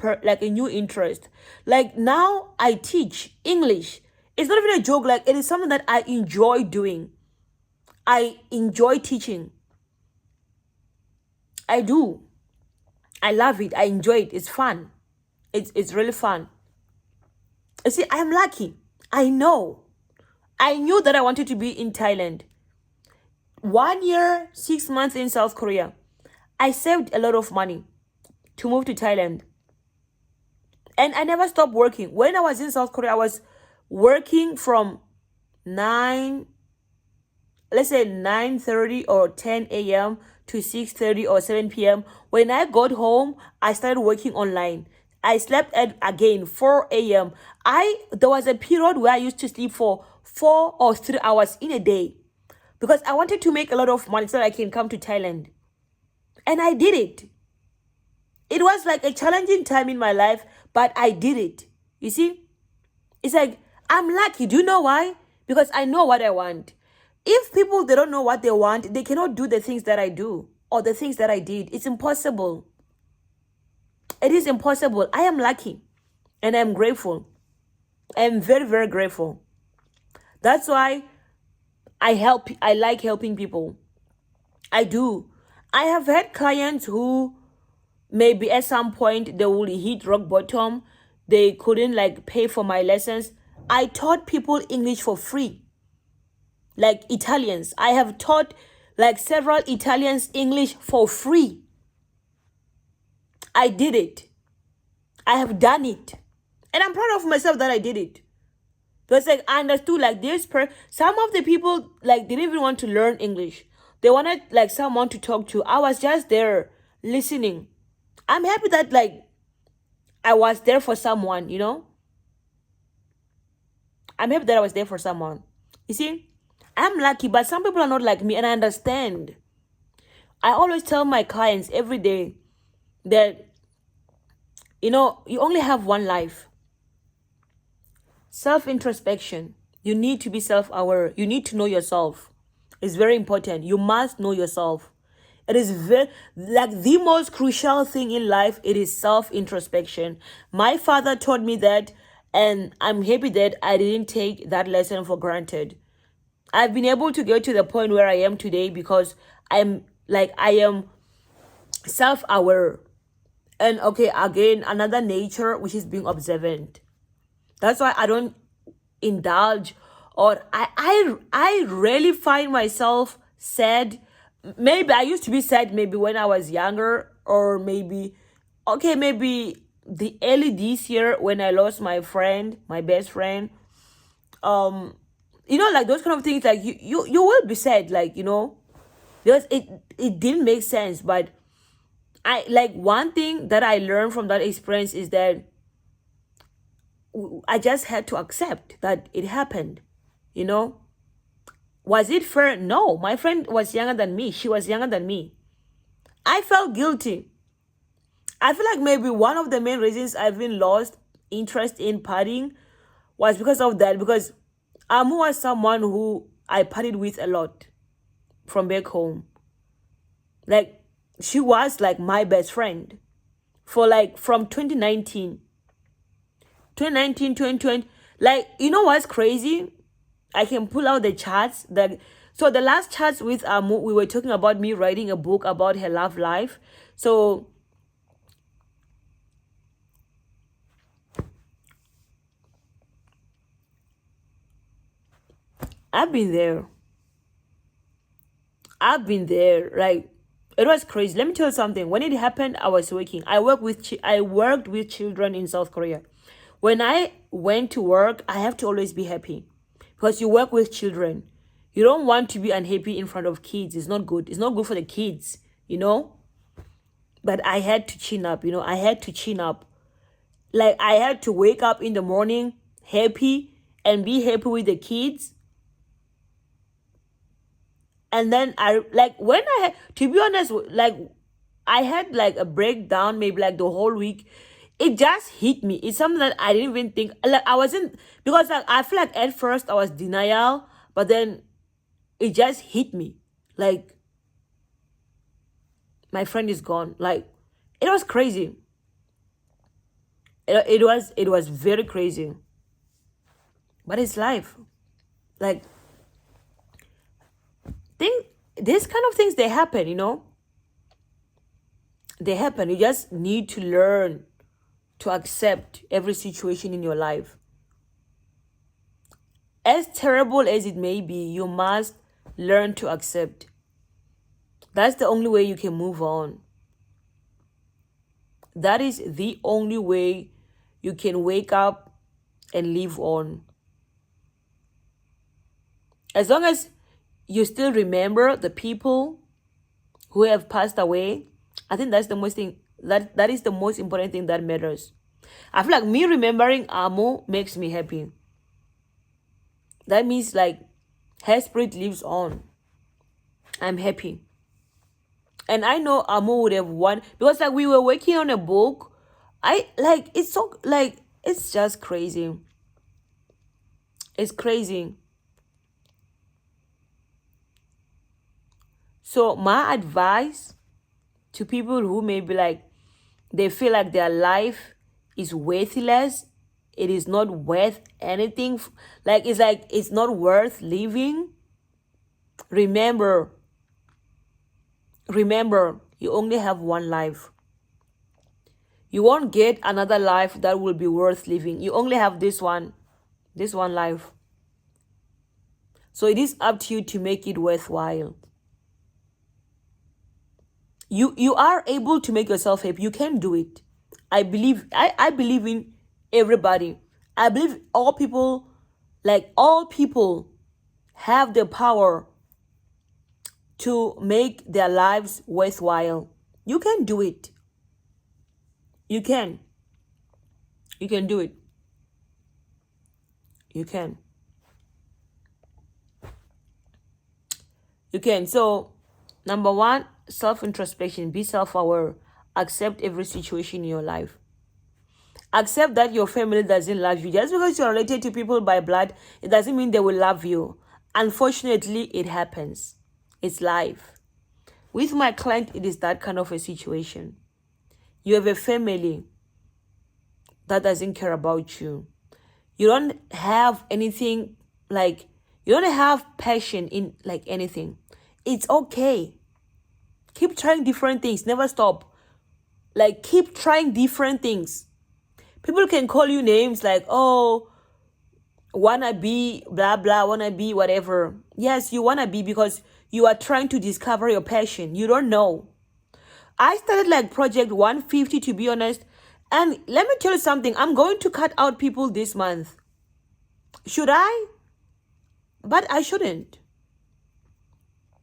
interest. Like now I teach English. It's not even a joke, like it is something that I enjoy doing. I enjoy teaching. I do. I love it. I enjoy it. It's fun. It's really fun. You see, I'm lucky. I know. I knew that I wanted to be in Thailand. 1 year, 6 months in South Korea. I saved a lot of money to move to Thailand. And I never stopped working. When I was in South Korea, I was working from 9:30 or 10 a.m. to 6:30 or 7 p.m. When I got home, I started working online. I slept at again 4 a.m. There was a period where I used to sleep for 4 or 3 hours in a day because I wanted to make a lot of money so that I can come to Thailand. And I did it. It was like a challenging time in my life, but I did it. You see? It's like, I'm lucky. Do you know why? Because I know what I want. If people, they don't know what they want, they cannot do the things that I do or the things that I did. It's impossible. It is impossible. I am lucky and I'm grateful. I am very, very grateful. That's why I like helping people. I do. I have had clients who maybe at some point they will hit rock bottom. They couldn't like pay for my lessons. I taught people English for free. Like Italians. I have taught like several Italians English for free. I did it. I have done it. And I'm proud of myself that I did it. Because like I understood like some of the people like didn't even want to learn English. They wanted like someone to talk to. I was just there listening. I'm happy that like I was there for someone, I'm happy that I was there for someone. You see, I'm lucky, but some people are not like me, and I understand. I always tell my clients every day that, you only have one life. Self introspection. You need to be self aware. You need to know yourself. It's very important. You must know yourself. It is very, like, the most crucial thing in life. It is self introspection. My father taught me that, and I'm happy that I didn't take that lesson for granted. I've been able to get to the point where I am today because I am self aware. And okay, again, another nature which is being observant. That's why I don't indulge, or I rarely find myself sad. Maybe I used to be sad maybe when I was younger, or maybe, okay, maybe the early this year when I lost my friend, my best friend. Like those kind of things, like you will be sad, like, because it didn't make sense. But I like, one thing that I learned from that experience is that I just had to accept that it happened. You know, was it fair? No, my friend was younger than me. She was younger than me. I felt guilty. I feel like maybe one of the main reasons I've been lost interest in partying was because of that. Because Amu was someone who I partied with a lot from back home. Like, she was like my best friend for like from 2019, 2020. Like, you know what's crazy? I can pull out the charts. So the last charts with Amu, we were talking about me writing a book about her love life. So I've been there. I've been there. Like, it was crazy. Let me tell you something. When it happened, I was working. I worked with children in South Korea. When I went to work, I have to always be happy because you work with children. You don't want to be unhappy in front of kids. It's not good. It's not good for the kids, you know? But I had to chin up, I had to chin up. Like, I had to wake up in the morning happy and be happy with the kids. And then when I had, to be honest, like, I had like a breakdown, maybe like the whole week. It just hit me. It's something that I didn't even think, like, I wasn't, because like, I feel like at first I was denial, but then it just hit me. Like, my friend is gone. Like, it was crazy. It was very crazy. But it's life. Like, these kind of things, they happen, They happen. You just need to learn to accept every situation in your life. As terrible as it may be, you must learn to accept. That's the only way you can move on. That is the only way you can wake up and live on. As long as you still remember the people who have passed away, I think that's the most thing, that is the most important thing that matters. I feel like me remembering Amu makes me happy. That means like her spirit lives on. I'm happy. And I know Amu would have won because like we were working on a book. It's just crazy. It's crazy. So my advice to people who may be like, they feel like their life is worthless, it is not worth anything, it's not worth living. Remember, you only have one life. You won't get another life that will be worth living. You only have this one life. So it is up to you to make it worthwhile. You are able to make yourself happy. You can do it. I believe in everybody. I believe all people have the power to make their lives worthwhile. You can do it. You can do it. You can. You can. So, number one, self introspection, be self aware, accept every situation in your life. Accept that your family doesn't love you. Just because you're related to people by blood, it doesn't mean they will love you. Unfortunately, it happens. It's life. With my client, it is that kind of a situation. You have a family that doesn't care about you. You don't have anything like, you don't have passion in like anything. It's okay. Keep trying different things. Never stop. Like, keep trying different things. People can call you names like, oh, wanna be blah blah, wanna be whatever. Yes, you wanna be because you are trying to discover your passion. You don't know. I started like Project 150, to be honest. And let me tell you something. I'm going to cut out people this month. Should I? But I shouldn't.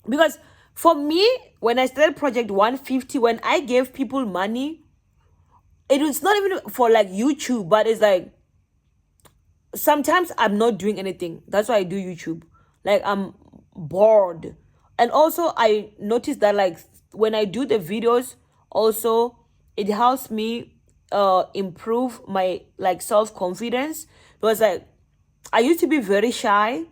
Because for me, when I started Project 150, when I gave people money, it was not even for like YouTube, but it's like sometimes I'm not doing anything. That's why I do YouTube. Like, I'm bored. And also I noticed that like when I do the videos, also it helps me improve my like self-confidence. Because like I used to be very shy.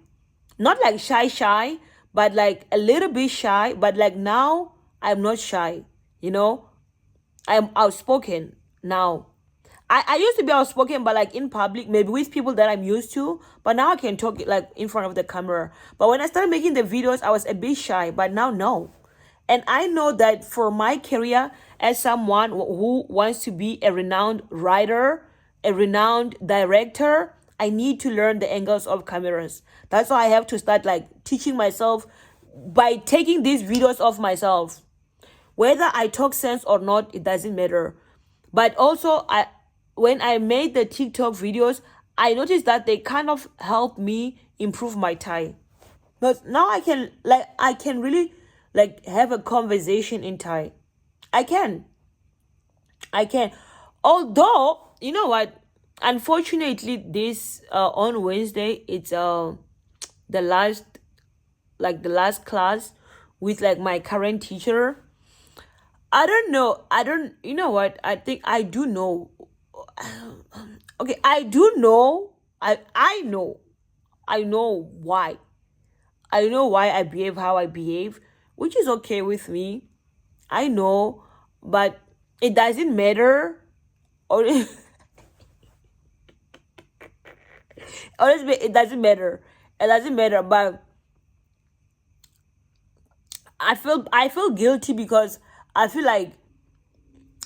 Not like shy, but like a little bit shy. But like now I'm not shy, you know. I'm outspoken now. I used to be outspoken, but like in public, maybe with people that I'm used to. But now I can talk like in front of the camera. But when I started making the videos, I was a bit shy. But now, no. And I know that for my career as someone who wants to be a renowned writer, a renowned director, I need to learn the angles of cameras. That's why I have to start like teaching myself by taking these videos of myself. Whether I talk sense or not, it doesn't matter. But also, when I made the TikTok videos, I noticed that they kind of helped me improve my Thai. But now I can really like have a conversation in Thai. I can. I can. Although, you know what? Unfortunately, this on Wednesday, it's the last the last class with like my current teacher. I don't know. I don't, you know what? I think I do know. Okay, I do know. I know. I know why. I know why I behave how I behave, which is okay with me. I know, but it doesn't matter. Or honestly, it doesn't matter. It doesn't matter. But I feel guilty because I feel like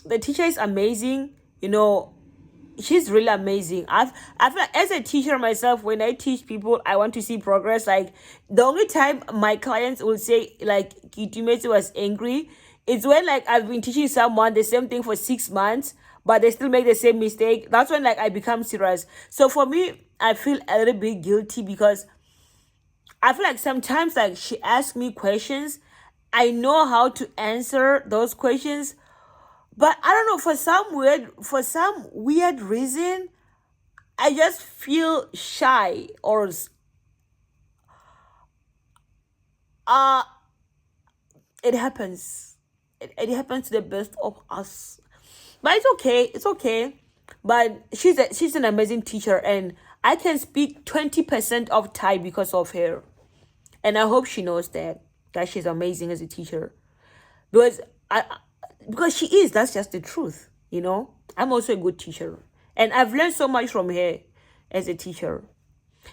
the teacher is amazing. You know, she's really amazing. I feel like as a teacher myself, when I teach people, I want to see progress. Like, the only time my clients will say like Kitumete was angry, it's when like I've been teaching someone the same thing for 6 months, but they still make the same mistake. That's when like I become serious. So for me, I feel a little bit guilty because I feel like sometimes like she asks me questions, I know how to answer those questions, but I don't know, for some weird reason, I just feel shy or uh it happens. It happens to the best of us. But it's okay. It's okay. But she's an amazing teacher, and I can speak 20% of Thai because of her. And I hope she knows that she's amazing as a teacher. Because I because she is, that's just the truth, you know. I'm also a good teacher. And I've learned so much from her as a teacher.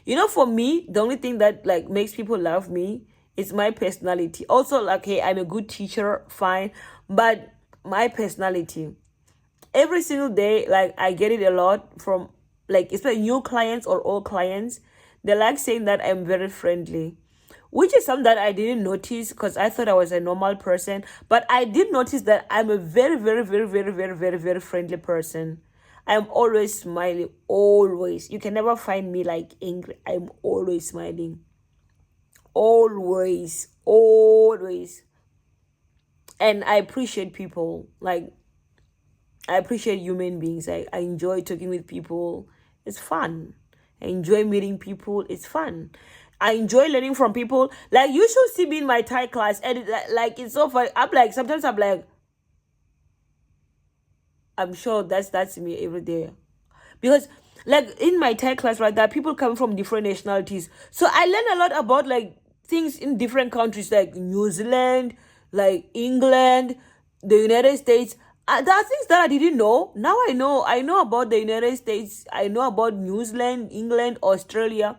You know, for me, the only thing that like makes people love me is my personality. Also, like, hey, I'm a good teacher, fine, but my personality. Every single day, like I get it a lot from like especially new clients or old clients. They like saying that I'm very friendly, which is something that I didn't notice because I thought I was a normal person. But I did notice that I'm a very, very, very, very, very, very, very friendly person. I'm always smiling, always. You can never find me like angry. I'm always smiling. Always, always. And I appreciate people. Like, I appreciate human beings. I enjoy talking with people. It's fun. I enjoy meeting people. It's fun. I enjoy learning from people. Like, you should see me in my Thai class, and like it's so funny. I'm like, sometimes I'm like, I'm sure that's me every day, because like in my Thai class, right, there are people coming from different nationalities, so I learn a lot about like things in different countries, like New Zealand, like England, the United States. There are things that I didn't know. Now I know about the United States. I know about New Zealand, England, Australia.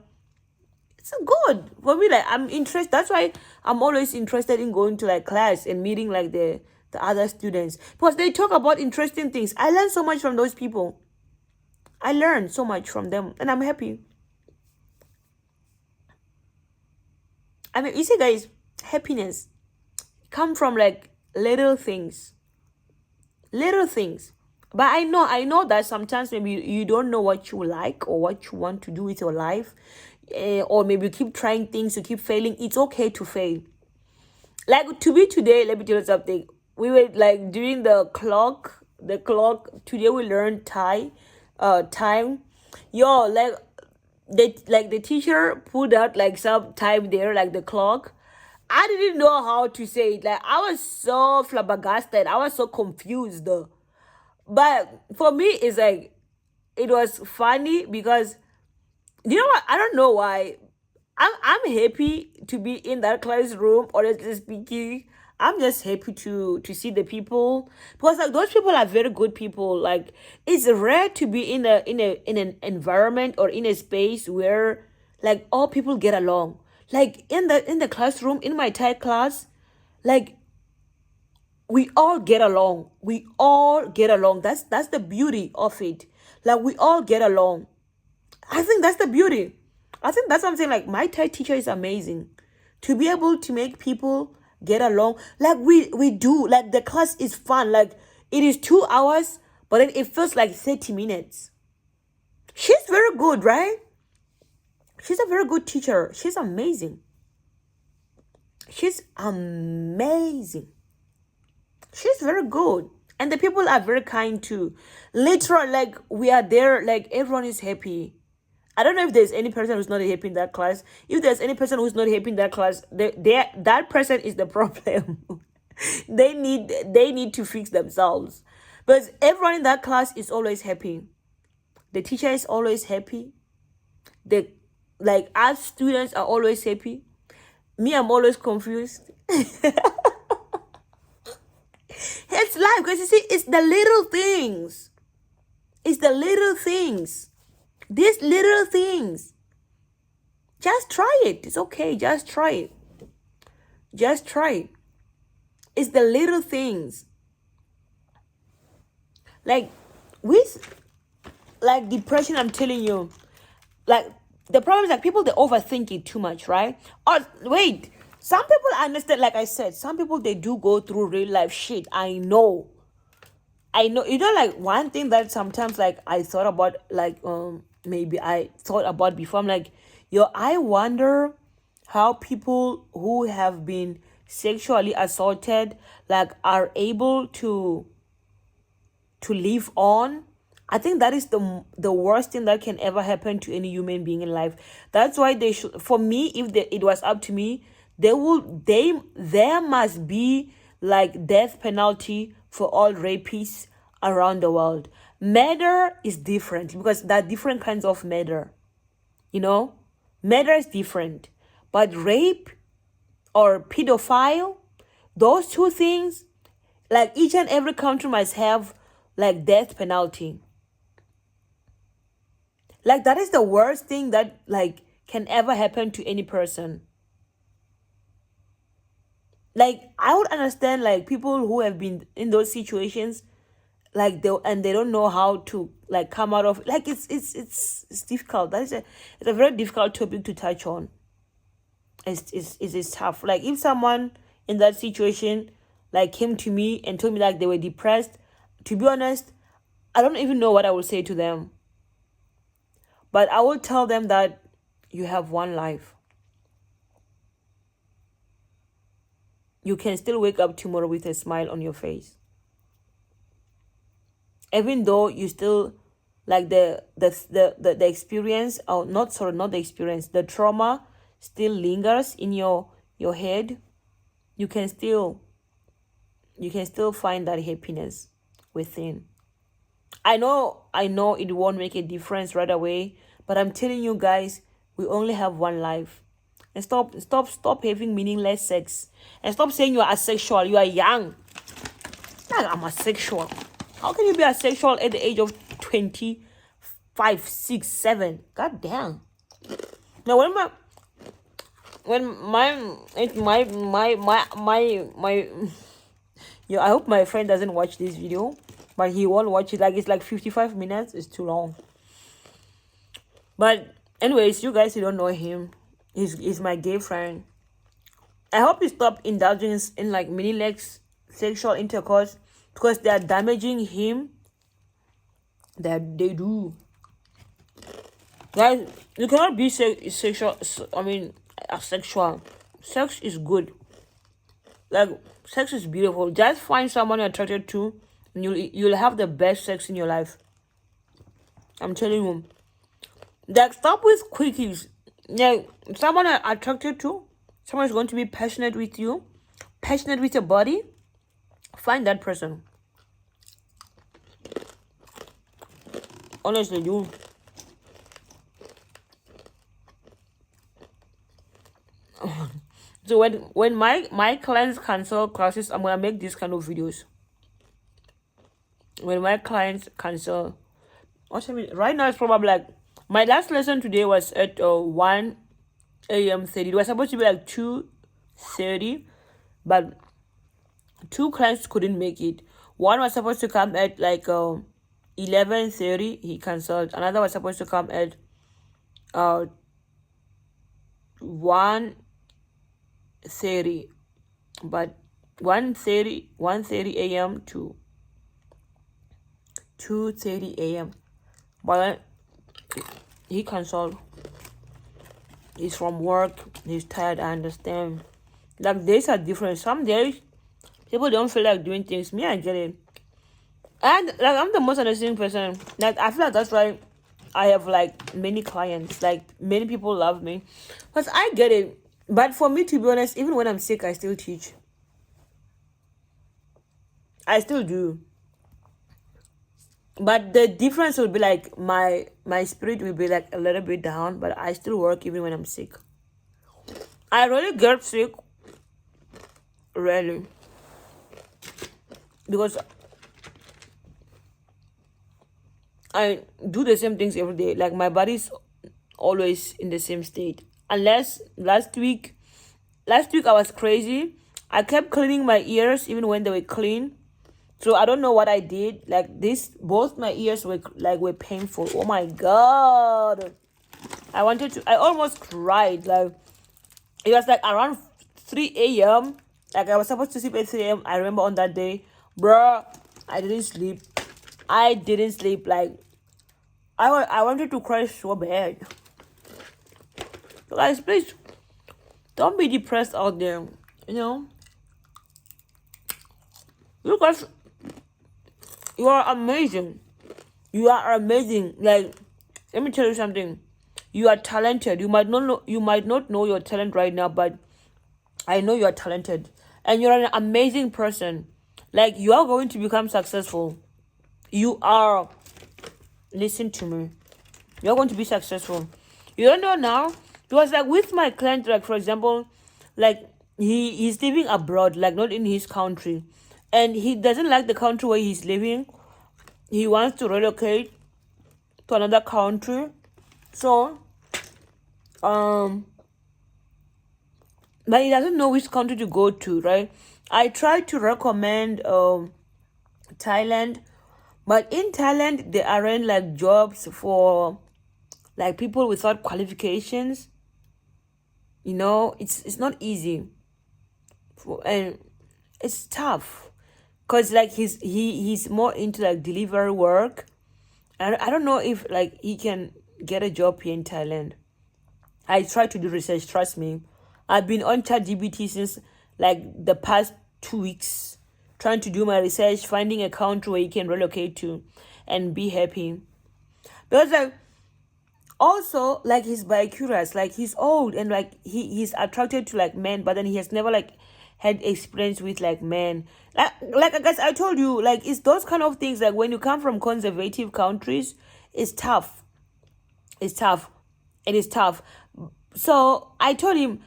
It's good for me. Like, I'm interested. That's why I'm always interested in going to like class and meeting like the other students, because they talk about interesting things. I learn so much from those people. I learn so much from them, and I'm happy. I mean, you see, guys, happiness come from like little things. But I know that sometimes maybe you don't know what you like or what you want to do with your life, or maybe you keep trying things, you keep failing. It's okay to fail. Like, to be today, let me tell you something. We were like during the clock today. We learned time. Yo, like the teacher put out like some time there, like the clock. I didn't know how to say it. Like, I was so flabbergasted. I was so confused. But for me, it's like it was funny because you know what? I don't know why. I'm happy to be in that classroom, honestly speaking. I'm just happy to see the people, because like those people are very good people. Like, it's rare to be in an environment or in a space where like all people get along. Like in the classroom in my Thai class, like we all get along. We all get along. That's the beauty of it. Like, we all get along. I think that's the beauty. I think that's something like my Thai teacher is amazing. To be able to make people get along. Like, we do. Like, the class is fun. Like, it is 2 hours, but then it feels like 30 minutes. She's very good, right? She's a very good teacher. She's amazing. She's amazing. She's very good. And the people are very kind too. Literally, like, we are there, like, everyone is happy. I don't know if there's any person who's not happy in that class. If there's any person who's not happy in that class, that person is the problem. They need to fix themselves. But everyone in that class is always happy. The teacher is always happy. The like us students are always happy. Me, I'm always confused. It's life, because you see, it's the little things. It's the little things. These little things. Just try it. It's okay. Just try it. Just try it. It's the little things. Like, with like depression, I'm telling you, like, the problem is like people, they overthink it too much, right? Or wait, some people understand. Like I said, some people, they do go through real life shit. I know. You know, like, one thing that sometimes like I thought about, like, maybe I thought about before. I'm like, yo, I wonder how people who have been sexually assaulted like are able to live on. I think that is the worst thing that can ever happen to any human being in life. That's why they should. For me, if it was up to me, there must be like death penalty for all rapists around the world. Murder is different, because there are different kinds of murder. You know, murder is different, but rape or pedophile, those two things, like, each and every country must have like death penalty. Like, that is the worst thing that like can ever happen to any person. Like, I would understand like people who have been in those situations, like, they don't know how to like come out of, like, it's difficult. It's a very difficult topic to touch on. It's tough. Like, if someone in that situation like came to me and told me like they were depressed, to be honest, I don't even know what I would say to them. But I will tell them that you have one life. You can still wake up tomorrow with a smile on your face. Even though you still like the experience, or not the experience, the trauma still lingers in your head, you can still find that happiness within. I know it won't make a difference right away, but I'm telling you guys, we only have one life. And stop having meaningless sex. And stop saying you are asexual. You are young. Like, I'm asexual. How can you be asexual at the age of 25, 6, 7? God damn. Now yeah, I hope my friend doesn't watch this video, but he won't watch it. Like, it's like 55 minutes. It's too long. But anyways, you guys who don't know him, he's my gay friend. I hope you stop indulging in like meaningless sexual intercourse, because they are damaging him. That they do. Guys, you cannot be sexual. I mean, asexual. Sex is good. Like, sex is beautiful. Just find someone you're attracted to, and you'll have the best sex in your life. I'm telling you. Like, stop with quickies. Like, someone you're attracted to, someone is going to be passionate with you, passionate with your body. Find that person. Honestly, you. So when my clients cancel classes, I'm gonna make these kind of videos. When my clients cancel, right now it's probably like my last lesson today was at 1 a.m. 30. It was supposed to be like 2:30, but 2 clients couldn't make it. One was supposed to come at like 11:30. He canceled. Another was supposed to come at 1:30, but 1:30 a.m. to 2:30 a.m. But he canceled. He's from work. He's tired. I understand. Like, days are different. Some days people don't feel like doing things. Me, I get it. And like, I'm the most understanding person. Like, I feel like that's why I have like many clients. Like, many people love me, because I get it. But for me, to be honest, even when I'm sick, I still teach. I still do. But the difference would be like my spirit will be like a little bit down, but I still work even when I'm sick. I really get sick, really, because I do the same things every day. Like, my body's always in the same state. Unless last week I was crazy. I kept cleaning my ears even when they were clean. So I don't know what I did. Like, both my ears were painful. Oh my god. I almost cried. Like, it was like around 3 a.m. Like, I was supposed to sleep at 3 a.m. I remember on that day. Bruh, I didn't sleep. Like, I wanted to cry so bad. So guys, please don't be depressed out there. You guys, you are amazing. You are amazing. Like, let me tell you something. You are talented. You might not know your talent right now, but I know you are talented. And you're an amazing person. Like, you are going to become successful. You are. Listen to me. You're going to be successful. You don't know now? Because, like, with my client, like, for example, like, he's living abroad, like, not in his country. And he doesn't like the country where he's living. He wants to relocate to another country. So, but he doesn't know which country to go to, right? I tried to recommend Thailand, but in Thailand there aren't like jobs for like people without qualifications. It's not easy, and it's tough, cause like he's more into like delivery work. I don't know if like he can get a job here in Thailand. I tried to do research, trust me. I've been on ChatGPT since like the past 2 weeks, trying to do my research, finding a country where you can relocate to and be happy. Because like Also, like he's bi-curious, like he's old and like he's attracted to like men, but then he has never like had experience with like men. Like I guess I told you, like it's those kind of things. Like when you come from conservative countries, it's tough. It's tough. It is tough. So I told him,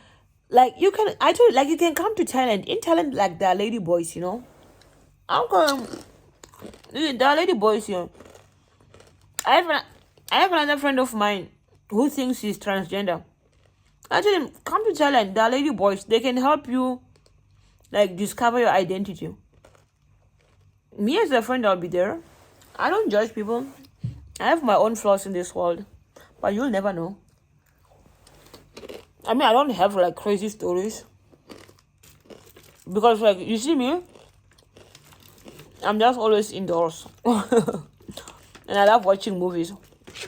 like you can. I told like you can come to Thailand. In Thailand, like there are lady boys, you know. I'm going. There are lady boys here. I have I have another friend of mine who thinks he's transgender. I told him, come to Thailand. There are lady boys. They can help you like discover your identity. Me as a friend, I'll be there. I don't judge people. I have my own flaws in this world, but you'll never know. I mean, I don't have like crazy stories because, like, you see me, I'm just always indoors, and I love watching movies.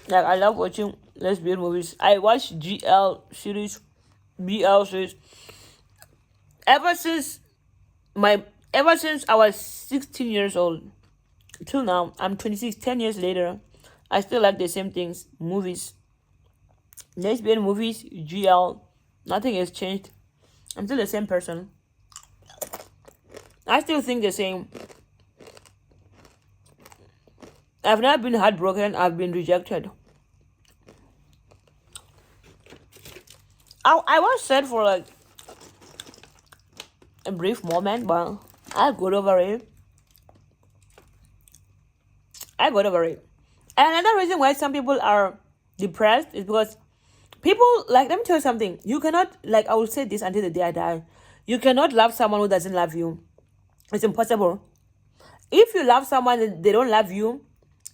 Like, I love watching lesbian movies. I watch GL series, BL series ever since ever since I was 16 years old till now. I'm 26. 10 years later, I still like the same things. Movies, lesbian movies, GL. Nothing has changed. I'm still the same person. I still think the same. I've never been heartbroken. I've been rejected. I was sad for like a brief moment, but I got over it. I got over it. And another reason why some people are depressed is because people, like, let me tell you something. You cannot, like, I will say this until the day I die. You cannot love someone who doesn't love you. It's impossible. If you love someone and they don't love you,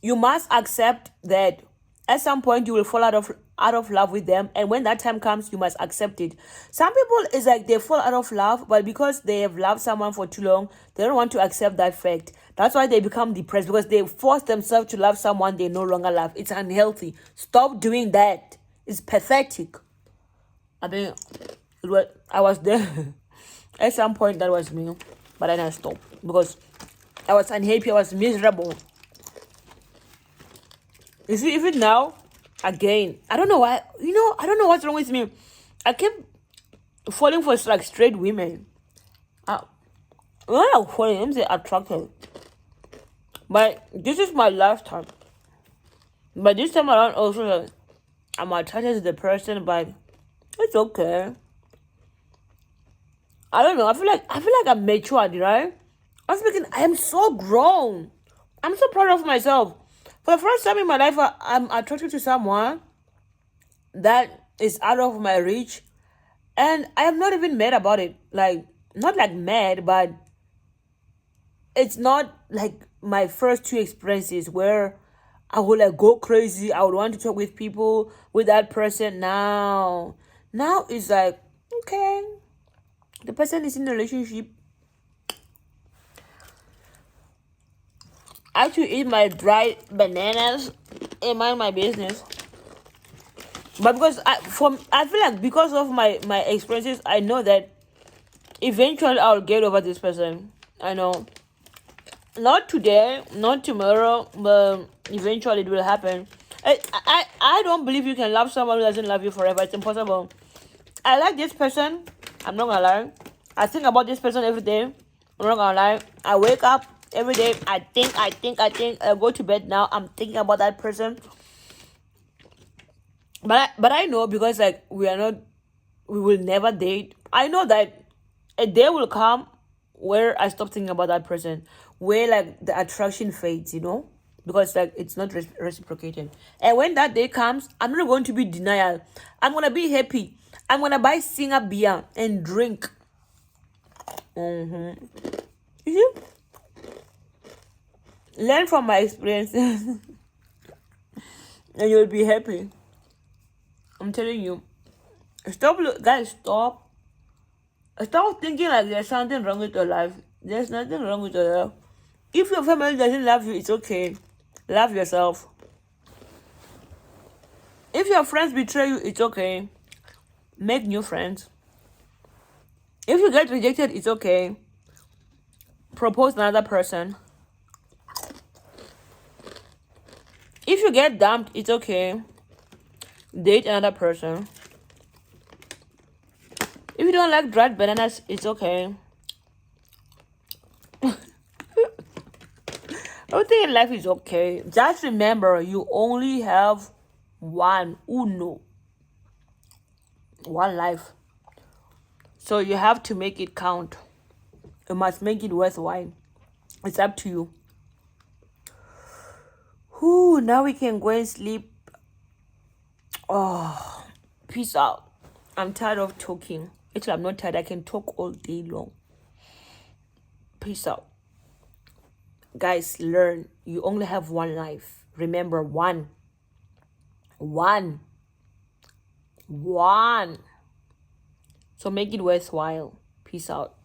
you must accept that at some point you will fall out of love with them, and when that time comes, you must accept it. Some people is like they fall out of love, but because they have loved someone for too long, they don't want to accept that fact. That's why they become depressed, because they force themselves to love someone they no longer love. It's unhealthy. Stop doing that. It's pathetic. I mean, I was there at some point. That was me, but then I stopped because I was unhappy. I was miserable. You see, even now, again, I don't know why. I don't know what's wrong with me. I keep falling for like straight women. When I'm falling, I'm attracted. But this is my last time. But this time around, also, like, I'm attracted to the person, but it's okay. I don't know. I feel like I'm matured, right? I'm speaking. I am so grown. I'm so proud of myself. For the first time in my life, I'm attracted to someone that is out of my reach, and I am not even mad about it. Like, not like mad, but it's not like my first two experiences where I would like go crazy. I would want to talk with people with that person. Now it's like, okay, the person is in a relationship. I should eat my dried bananas and mind my business. But because I feel like because of my experiences, I know that eventually I'll get over this person. I know. Not today, not tomorrow, but eventually it will happen. I don't believe you can love someone who doesn't love you forever. It's impossible. I like this person. I'm not gonna lie. I think about this person every day. I'm not gonna lie. I wake up every day. I think. I go to bed now. I'm thinking about that person. But I know, because like we will never date. I know that a day will come where I stop thinking about that person, where like the attraction fades, because like it's not reciprocated. And when that day comes, I'm not going to be denial. I'm gonna be happy. I'm gonna buy singer beer and drink. You see? Learn from my experiences, and you'll be happy. I'm telling you. Guys, stop thinking like there's something wrong with your life. There's nothing wrong with your life. If your family doesn't love you, it's okay. Love yourself. If your friends betray you, it's okay. Make new friends. If you get rejected, it's okay. Propose another person. If you get dumped, it's okay. Date another person. If you don't like dried bananas, it's okay. Everything in life is okay. Just remember, you only have one life. So you have to make it count. You must make it worthwhile. It's up to you. Whew, now we can go and sleep. Oh, peace out. I'm tired of talking. Actually, I'm not tired. I can talk all day long. Peace out. Guys, learn. You only have one life. Remember, one. So make it worthwhile. Peace out.